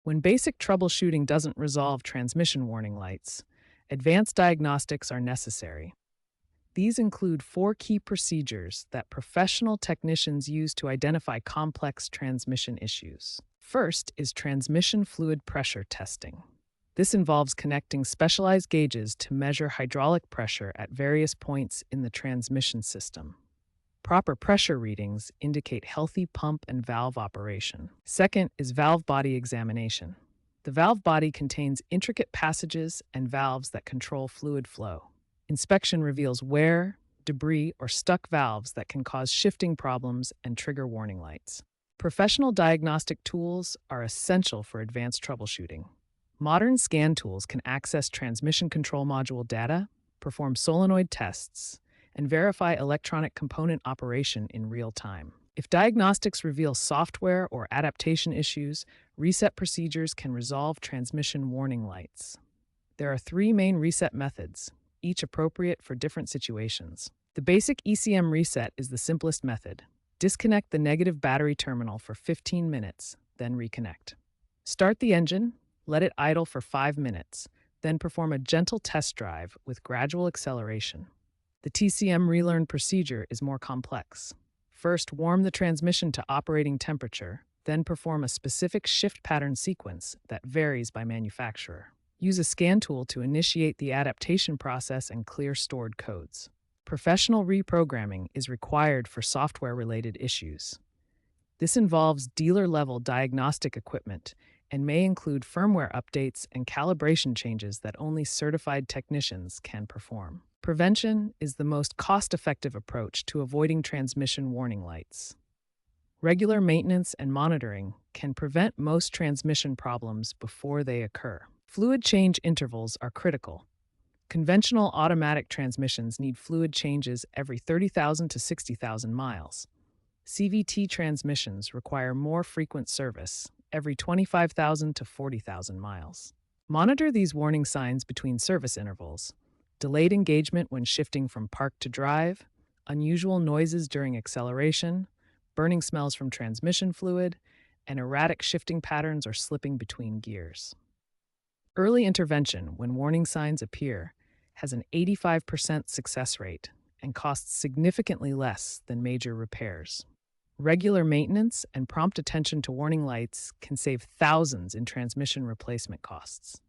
When basic troubleshooting doesn't resolve transmission warning lights, advanced diagnostics are necessary. These include four key procedures that professional technicians use to identify complex transmission issues. First is transmission fluid pressure testing. This involves connecting specialized gauges to measure hydraulic pressure at various points in the transmission system. Proper pressure readings indicate healthy pump and valve operation. Second is valve body examination. The valve body contains intricate passages and valves that control fluid flow. Inspection reveals wear, debris, or stuck valves that can cause shifting problems and trigger warning lights. Professional diagnostic tools are essential for advanced troubleshooting. Modern scan tools can access transmission control module data, perform solenoid tests, and verify electronic component operation in real time. If diagnostics reveal software or adaptation issues, reset procedures can resolve transmission warning lights. There are three main reset methods, each appropriate for different situations. The basic ECM reset is the simplest method. Disconnect the negative battery terminal for 15 minutes, then reconnect. Start the engine, let it idle for 5 minutes, then perform a gentle test drive with gradual acceleration. The TCM relearn procedure is more complex. First, warm the transmission to operating temperature, then perform a specific shift pattern sequence that varies by manufacturer. Use a scan tool to initiate the adaptation process and clear stored codes. Professional reprogramming is required for software-related issues. This involves dealer-level diagnostic equipment and may include firmware updates and calibration changes that only certified technicians can perform. Prevention is the most cost-effective approach to avoiding transmission warning lights. Regular maintenance and monitoring can prevent most transmission problems before they occur. Fluid change intervals are critical. Conventional automatic transmissions need fluid changes every 30,000 to 60,000 miles. CVT transmissions require more frequent service, every 25,000 to 40,000 miles. Monitor these warning signs between service intervals: delayed engagement when shifting from park to drive, unusual noises during acceleration, burning smells from transmission fluid, and erratic shifting patterns or slipping between gears. Early intervention, when warning signs appear, has an 85% success rate and costs significantly less than major repairs. Regular maintenance and prompt attention to warning lights can save thousands in transmission replacement costs.